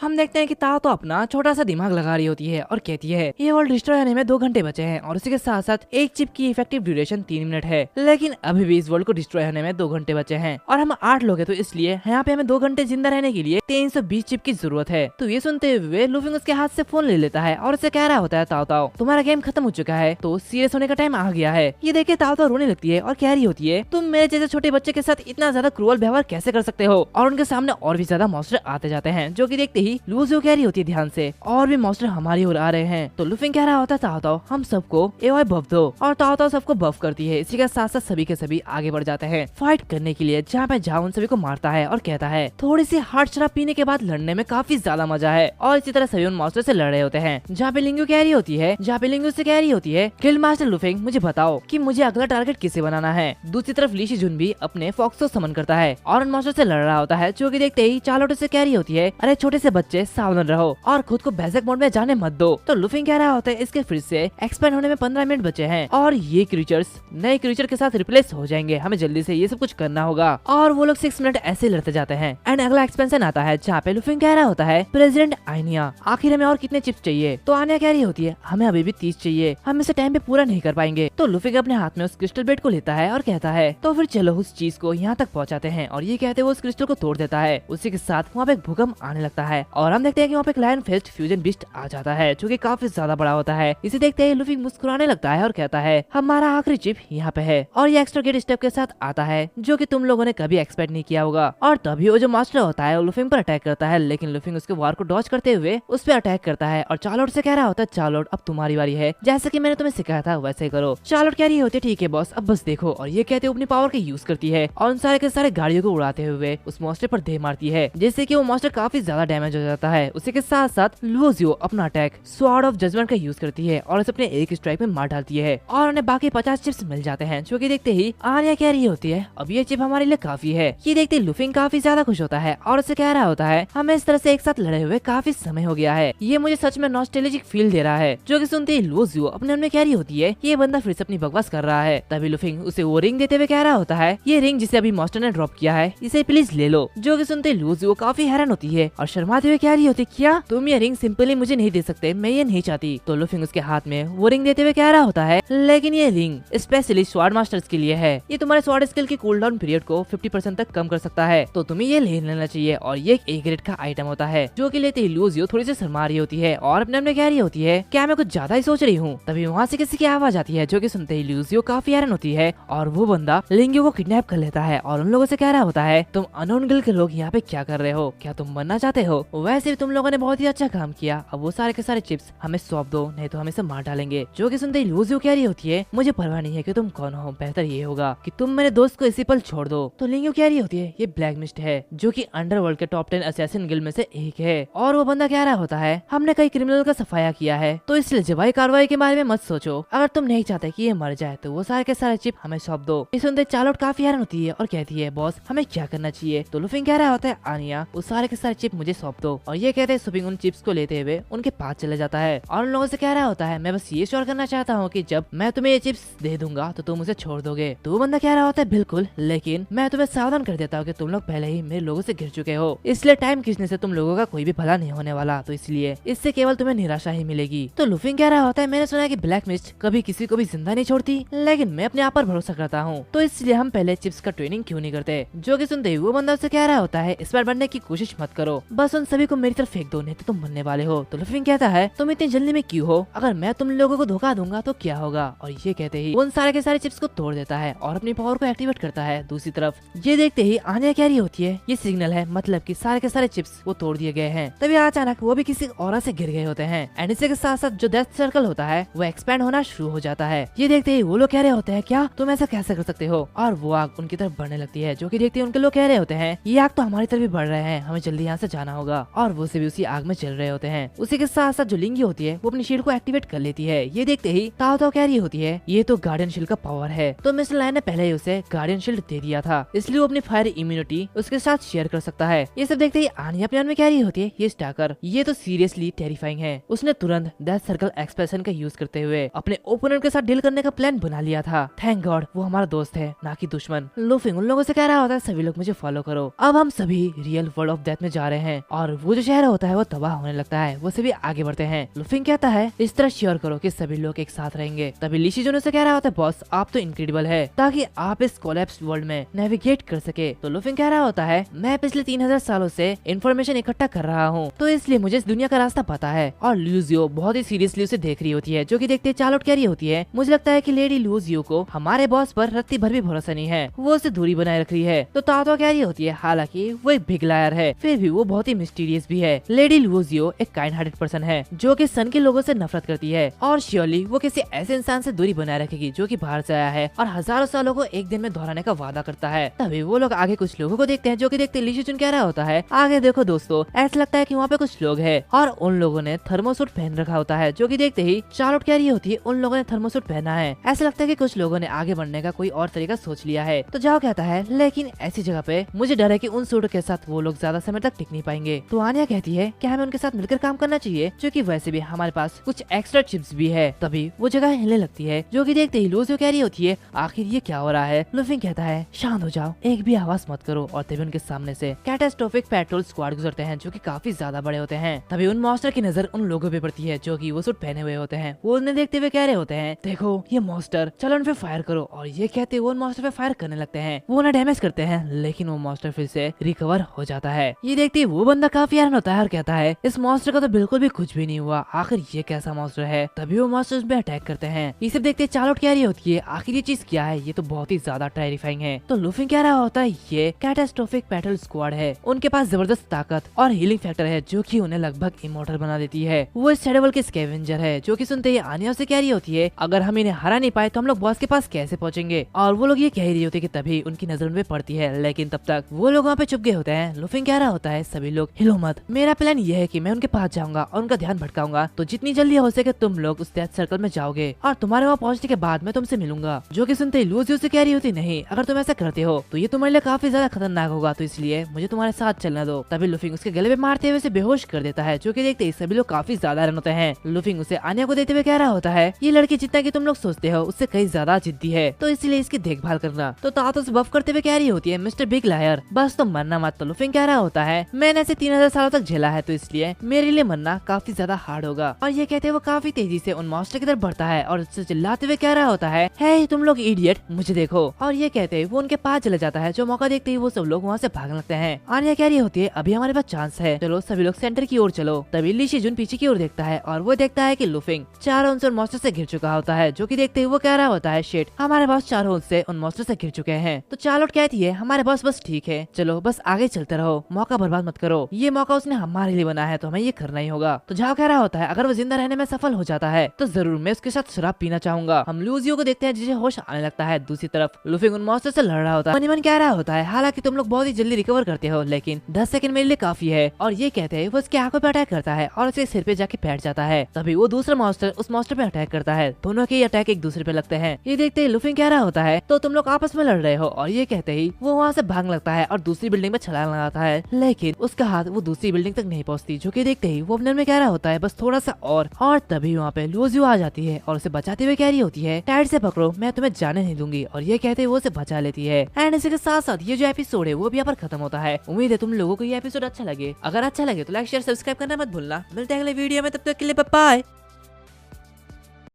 हम देखते हैं कि ताओ तो अपना छोटा सा दिमाग लगा रही होती है और कहती है ये वर्ल्ड डिस्ट्रॉय होने में 2 घंटे बचे हैं और उसी के साथ साथ एक चिप की इफेक्टिव ड्यूरेशन 3 मिनट है, लेकिन अभी भी इस वर्ल्ड को डिस्ट्रॉय होने में 2 घंटे बचे हैं और हम 8 लोग हैं, तो इसलिए यहाँ पे हमें 2 घंटे जिंदा रहने के लिए 320 चिप की जरूरत है। तो ये सुनते हुए लूफी उसके हाथ से फोन ले लेता है और उसे कह रहा होता है ताओ ताओ तुम्हारा गेम खत्म हो चुका है, तो सीरियस होने का टाइम आ गया है। ये देखे ताओ ताओ रोने लगती है और कह रही होती है तुम मेरे जैसे छोटे बच्चे के साथ इतना ज्यादा क्रूअल व्यवहार कैसे कर सकते हो, और उनके सामने और भी ज्यादा मॉन्स्टर आते जाते हैं, जो कि देखते ही लूफी कह रही होती है ध्यान से और भी मॉन्स्टर हमारी ओर आ रहे हैं। तो लूफी कह रहा होता है ताओ ताओ हम सबको एओआई बफ दो, और ताओ ताओ सबको बफ करती है। इसी के साथ साथ सभी के सभी आगे बढ़ जाते हैं फाइट करने के लिए, जहाँ पे जाओ उन सभी को मारता है और कहता है थोड़ी सी हार्ड शराब पीने के बाद लड़ने में काफी ज्यादा मजा है, और इसी तरह सभी उन मॉन्स्टर से लड़ रहे होते हैं। जहाँ पे लिंगू कह रही होती है किल मास्टर लुफिंग मुझे बताओ कि मुझे अगला टारगेट किसे बनाना है। दूसरी तरफ ली शिजुन भी अपने फॉक्स को समन करता है और उन मॉन्स्टर से लड़ रहा होता है, जो कि देखते ही चार्लोट से कह रही होती है अरे छोटे से बच्चे सावधान रहो और खुद को बेसिक मोड में जाने मत दो। तो लुफिंग कह रहा होता है इसके फिर से एक्सपेंड होने में 15 मिनट बचे हैं और ये क्रीचर्स नए क्रीचर के साथ रिप्लेस हो जाएंगे, हमें जल्दी से ये सब कुछ करना होगा। और वो लोग 6 मिनट ऐसे लड़ते जाते हैं एंड अगला एक्सपेंशन आता है जहाँ पे लुफिंग कह रहा होता है प्रेसिडेंट आइनिया आखिर हमें और कितने चिप्स चाहिए। तो आनिया कह रही होती है हमें अभी भी 30 चाहिए, हम इसे टाइम पे पूरा नहीं कर पाएंगे। तो लुफिंग अपने हाथ में उस क्रिस्टल बेड को लेता है और कहता है तो फिर चलो उस चीज को यहाँ तक पहुँचाते हैं, और ये कहते वो उस क्रिस्टल को तोड़ देता है। उसी के साथ वहाँ पे एक भूकंप आने लगता है और हम देखते हैं कि वहाँ पे एक लायन फेस्ट फ्यूजन बीस्ट आ जाता है, जो कि काफी ज्यादा बड़ा होता है। इसे देखते ही लुफिंग मुस्कुराने लगता है और कहता है हमारा आखिरी चिप यहाँ पे है, और ये एक्स्ट्रा गेट स्टेप के साथ आता है जो कि तुम लोगों ने कभी एक्सपेक्ट नहीं किया होगा। और तभी वो जो मास्टर होता है वो लुफिंग पर अटैक करता है, लेकिन लुफिंग उसके वार को डॉज करते हुए उस पर अटैक करता है और चार्लोट से कह रहा होता है चार्लोट अब तुम्हारी बारी है, जैसे कि मैंने तुम्हें सिखाया था वैसे ही करो। चार्लोट कह रही होती है ठीक है बॉस अब बस देखो, और ये कहते अपनी पावर का यूज करती है और उन सारे के सारे गाड़ियों को उड़ाते हुए उस मॉन्स्टर पर दे मारती है, जिससे कि वो मॉन्स्टर काफी ज्यादा डैमेज हो जाता है। उसी के साथ साथ लुओजियो अपना अटैक स्वॉर्ड ऑफ जजमेंट का यूज करती है और उसे अपने एक स्ट्राइक में मार डालती है और उन्हें बाकी 50 चिप्स मिल जाते हैं, जो कि देखते ही आनिया कह रही होती है अब ये चिप हमारे लिए काफी है। ये देखते लुफिंग काफी ज्यादा खुश होता है और उसे कह रहा होता है हमें इस तरह से एक साथ लड़े हुए काफी समय हो गया है, ये मुझे सच में नॉस्टैल्जिक फील दे रहा है। जो कि सुनते ही लुओजियो अपने मन में कह रही होती है ये बंदा फिर से अपनी बकवास कर रहा है। तभी लुफिंग उसे वो रिंग देते हुए कह रहा होता है ये रिंग जिसे अभी मास्टर ने ड्रॉप किया है इसे प्लीज ले लो। जो कि सुनते लुओजियो काफी हैरान होती है और शर्माते हुए कह रही होती क्या तुम ये रिंग सिंपली मुझे नहीं दे सकते, मैं ये नहीं चाहती। तो लुफिंग उसके हाथ में वो रिंग देते हुए कह रहा होता है लेकिन ये रिंग स्पेशली स्वॉर्ड मास्टर्स के लिए है, ये तुम्हारे स्वॉर्ड स्किल की कूल डाउन पीरियड को 50% तक कम कर सकता है, तो तुम्हें ये ले लेना चाहिए। और ये एक ग्रेड का आइटम होता है। जो कि लेते ही लुओजियो थोड़ी सी शर्मा रही होती है और अपने अपने कह रही होती है क्या मैं कुछ ज्यादा ही सोच रही हूँ। तभी वहाँ से किसी की आवाज आती है, जो कि सुनते ही लुओजियो काफी हैरान होती है और वो बंदा लिंगियो को किडनैप कर लेता है और उन लोगों से कह रहा होता है तुम अननोन गिल्ड के लोग यहाँ पे क्या कर रहे हो, क्या तुम मरना चाहते हो? वैसे भी तुम लोगों ने बहुत ही अच्छा काम किया, अब वो सारे के सारे चिप्स हमें सौंप दो नहीं तो हम इसे मार डालेंगे। जो कि सुनते ही लुओजियो कह रही होती है मुझे परवाह नहीं है कि तुम कौन हो, बेहतर ये होगा कि तुम मेरे दोस्त को इसी पल छोड़ दो। तो लिंगियो कह रही होती है ये ब्लैक मिस्ट है, जो कि अंडरवर्ल्ड के टॉप 10 असैसिन गिल्ड में से एक है, और वो बंदा कह रहा होता है हमने कई क्रिमिनल का सफाया किया है, तो इसलिए जवाई कार्रवाई के बारे में मत सोचो, अगर तुम नहीं चाहते कि ये मर जाए तो वो सारे के सारे चिप हमें सौंप दो। इस सुनते चार्लोट काफी हैरान होती है और कहती है बॉस हमें क्या करना चाहिए। तो लुफिंग कह रहा होता है आनिया वो सारे के सारे चिप मुझे सौंप दो, और ये कहते हैं सुपिंग उन चिप्स को लेते हुए उनके पास चले जाता है और उन लोगों से कह रहा होता है मैं बस ये श्योर करना चाहता हूँ कि जब मैं तुम्हें ये चिप्स दे दूंगा तो तुम उसे छोड़ दोगे। तो वो बंदा कह रहा होता है बिल्कुल, लेकिन मैं तुम्हें सावधान कर देता हूँ कि तुम लोग पहले ही मेरे लोगों से घिर चुके हो, इसलिए टाइम खींचने से तुम लोगों का कोई भी भला नहीं होने वाला, तो इसलिए इससे केवल तुम्हें निराशा ही मिलेगी। तो लुफिंग कह रहा होता है मैंने सुना है कि ब्लैक मिस्ट कभी किसी को भी जिंदा नहीं छोड़ती, लेकिन मैं अपने आप पर भरोसा करता हूँ, तो इसलिए हम पहले चिप्स का ट्रेनिंग क्यों नहीं करते। जो कि सुनते ही वो बंदा उससे कह रहा होता है इस बार बनने की कोशिश मत करो, बस उन सभी को मेरी तरफ फेंक दो नहीं तो तुम बनने वाले हो। तो लुफिंग कहता है तुम इतनी जल्दी में क्यों हो, अगर मैं तुम लोगों को धोखा दूंगा तो क्या होगा। और ये कहते ही उन सारे के सारे चिप्स को तोड़ देता है और अपनी पावर को एक्टिवेट करता है। दूसरी तरफ ये देखते ही आनिया कह रही होती है ये सिग्नल है, मतलब कि सारे के सारे चिप्स वो तोड़ दिए गए हैं। तभी अचानक वो भी किसी और से गिर गए होते हैं एंड इसी के साथ साथ जो डेथ सर्कल होता है वो एक्सपैंड होना शुरू हो जाता है। ये देखते ही वो लोग कह रहे होते हैं क्या तुम ऐसा कैसे कर सकते हो, और वो आग उनकी तरफ बढ़ने लगती है। जो कि देखते ही उनके लोग कह रहे होते हैं ये आग तो हमारी तरफ भी बढ़ रहे हैं, हमें जल्दी यहाँ से जाना होगा, और वो से भी उसी आग में चल रहे होते हैं। उसी के साथ साथ जो लिंगी होती है वो अपनी शील्ड को एक्टिवेट कर लेती है। ये देखते ही ताओ ताओ कह रही होती है ये तो गार्डियन शील्ड का पावर है, तो मिस्टर लायन ने पहले ही उसे गार्डियन शील्ड दे दिया था, इसलिए वो अपनी फायर इम्यूनिटी उसके साथ शेयर कर सकता है। ये सब देखते ही आनिया अपने मन में कह रही होती है ये स्टाकर ये तो सीरियसली टेरिफाइंग है, उसने तुरंत डेथ सर्कल एक्सप्रेशन का यूज करते हुए अपने ओपोनेंट के साथ डील करने का प्लान बना लिया था। थैंक गॉड वो हमारा दोस्त है ना कि दुश्मन। लुफिंग उन लोगों से कह रहा होता है सभी लोग मुझे फॉलो करो, अब हम सभी रियल वर्ल्ड ऑफ डेथ में जा रहे हैं, और वो जो शहर होता है वो तबाह होने लगता है। वो सभी आगे बढ़ते हैं। लुफिंग कहता है इस तरह श्योर करो कि सभी लोग एक साथ रहेंगे। तभी ली शिजून से कह रहा होता है बॉस आप तो इनक्रेडिबल है ताकि आप इस कोलैप्स वर्ल्ड में नेविगेट कर सके। तो लुफिंग कह रहा होता है मैं पिछले 3000 सालों से इन्फॉर्मेशन इकट्ठा कर रहा हूँ तो इसलिए मुझे इस दुनिया का रास्ता पता है। और लूजियो बहुत ही सीरियसली उसे देख रही होती है जो कि देखते चार्लोट कह रही होती है मुझे लगता है कि लेडी लूजियो को हमारे बॉस पर रत्ती भर भी भरोसा नहीं है, वो उससे दूरी बनाए रख रही है। तो तातो कह रही होती है हालांकि वो एक बिग लायर है फिर भी वो बहुत ही मिस्टीरियस भी है। लेडी लूजियो एक काइंड हार्टेड पर्सन है जो कि सन के लोगों से नफरत करती है और श्योरली वो किसी ऐसे इंसान से दूरी बनाए रखेगी जो कि बाहर से आया है और हजारों सालों को एक दिन में दोहराने का वादा करता है। तभी वो लोग आगे कुछ लोगों को देखते हैं जो कि देखते ली शिजून कह रहा होता है आगे देखो दोस्तों ऐसा लगता है कि वहाँ पे कुछ लोग हैं और उन लोगों ने थर्मोसूट पहन रखा होता है जो कि देखते ही चार्लोट कह रही होती है उन लोगों ने थर्मोसूट पहना है। ऐसा लगता है कि कुछ लोगों ने आगे बढ़ने का कोई और तरीका सोच लिया है। तो जाओ कहता है लेकिन ऐसी जगह पे मुझे डर है कि उन सूटों के साथ वो लोग ज्यादा समय तक टिक नहीं पाएंगे। तो आनिया कहती है क्या हमें उनके साथ मिलकर काम करना चाहिए क्योंकि वैसे भी हमारे पास कुछ एक्स्ट्रा चिप्स भी है। तभी वो जगह हिलने लगती है जो कि देखते ही लूजियो कह रही होती है आखिर ये क्या हो रहा है। लुफिंग कहता है शांत हो जाओ एक भी आवाज मत करो। और तभी उनके सामने से कैटास्ट्रोफिक पेट्रोल स्क्वाड गुजरते हैं जो कि काफी ज्यादा बड़े होते हैं। तभी उन मॉन्स्टर की नजर उन लोगों पे पड़ती है जो कि वो सूट पहने हुए होते हैं। वो उन्हें देखते हुए कह रहे होते हैं देखो ये मॉन्स्टर चलो उन पे फायर करो। और ये कहते हुए उन मॉन्स्टर पे फायर करने लगते हैं। वो उन्हें डैमेज करते हैं लेकिन वो मॉन्स्टर फिर से रिकवर हो जाता है। ये देखते ही वो बंदा काफी हैरान होता है और कहता है इस मॉन्स्टर का तो बिल्कुल भी कुछ भी नहीं हुआ, आखिर ये कैसा मॉन्स्टर है। तभी वो मॉन्स्टर्स पे अटैक करते हैं। ये सब देखते चार्लोट कह रही होती है आखिर ये चीज क्या है, ये तो बहुत ही ज्यादा टेरिफाइंग है। तो लुफिंग कह रहा होता है ये कैटास्ट्रोफिक पेट्रोल स्क्वाड है, उनके पास जबरदस्त ताकत और हीलिंग फैक्टर है जो कि उन्हें लगभग इमॉर्टल बना देती है। वो इस शेडोवल के स्कैवेंजर है जो कि सुनते ही आनिया से कह रही होती है अगर हम इन्हें हरा नहीं पाए तो हम लोग बॉस के पास कैसे पहुंचेंगे। और वो लोग ये कह रही होती है कि तभी उनकी नजर उन पे पड़ती है लेकिन तब तक वो लोग वहाँ पे चुप गए होते हैं। लुफिंग कह रहा होता है सभी लोग हिलो मत, मेरा प्लान ये है कि मैं उनके पास जाऊंगा और उनका ध्यान भटकाऊंगा तो जितनी जल्दी हो सके तुम लोग उस डेथ सर्कल में जाओगे और तुम्हारे वहाँ पहुँचने के बाद मैं तुमसे मिलूंगा। जो कि सुनते ही लूजियो से कह रही होती नहीं अगर तुम ऐसा करते हो तो ये तुम्हारे लिए काफी ज्यादा खतरनाक होगा तो इसलिए मुझे तुम्हारे साथ चलना दो। तभी लुफिंग उसके गले पे मारते हुए उसे बेहोश कर देता है जो कि देखते ही सभी लोग काफी ज्यादा हैरान होते हैं। लुफिंग उसे आनिया को देते हुए कह रहा होता है ये लड़की जितना कि तुम लोग सोचते हो उससे कई ज्यादा जिद्दी है तो इसलिए इसकी देखभाल करना। तो तातो से बफ करते हुए कह रही होती है मिस्टर बिग लायर बस तुम मरना मत। तो लुफिंग कह रहा होता है मैंने ऐसे 3000 सालों तक झेला है तो इसलिए मेरे लिए मरना काफी ज्यादा हार्ड होगा। और ये कहते वो काफी तेजी से उन मॉन्स्टर की तरफ बढ़ता है और उससे चिल्लाते हुए कह रहा होता है हे तुम लोग इडियट मुझे देखो। और ये कहते वो उनके पास चले जाता है जो मौका देखते ही वो सब लोग वहाँ से भागने लगते हैं। आनिया कह रही होती है अभी हमारे पास चांस है, चलो सभी लोग सेंटर की ओर चलो। तभी ली शिजून पीछे की ओर देखता है और वो देखता है कि लुफिंग चारों उनसे उन मॉन्स्टर से घिर चुका होता है जो कि देखते ही वो कह रहा होता है शिट हमारे बॉस चारों उनसे उन मॉन्स्टर से घिर चुके हैं। तो चार्लोट कहती है हमारे बॉस बस ठीक है चलो बस आगे चलते रहो, मौका बर्बाद मत करो, ये मौका उसने हमारे लिए बनाया है तो हमें ये करना ही होगा। तो जाओ कह रहा होता है अगर वो जिंदा रहने में सफल हो जाता है तो जरूर मैं उसके साथ शराब पीना चाहूंगा। हम लूजियो को देखते हैं जिसे होश आने लगता है। दूसरी तरफ लुफिंग उन मॉन्स्टर से लड़ रहा होता है। मनी मन कह रहा होता है हालांकि तुम लोग बहुत ही जल्दी रिकवर करते हो लेकिन 10 सेकंड मेरे लिए काफी है। और ये कहते हैं वो उसकी आंखों पे अटैक करता है और उसके सिर पे जाके बैठ जाता है। तभी वो दूसरा मॉन्स्टर उस मॉन्स्टर पे अटैक करता है, दोनों के अटैक एक दूसरे पे लगते हैं। ये देखते ही लुफिंग कह रहा होता है तो तुम लोग आपस में लड़ रहे हो। और ये कहते ही वो वहाँ से भाग लगता है और दूसरी बिल्डिंग में छलांग लगाता है लेकिन उसका हाथ वो दूसरी बिल्डिंग तक नहीं पहुँचती। जो कि देखते ही वो अपने में कह रहा होता है बस थोड़ा सा और तभी वहाँ पे लूजियो आ जाती है और उसे बचाते हुए कह रही होती है टाइट से पकड़ो मैं तुम्हें जाने नहीं दूंगी। और ये कहते वो उसे बचा लेती है। एंड इसी के साथ साथ ये जो एपिसोड है वो भी यहाँ पर खत्म होता है। उम्मीद है तुम लोगों को ये एपिसोड अच्छा लगे, अगर अच्छा लगे तो लाइक शेयर सब्सक्राइब करना मत भूलना। मिलते हैं अगले वीडियो में, तब तक के लिए बाय बाय।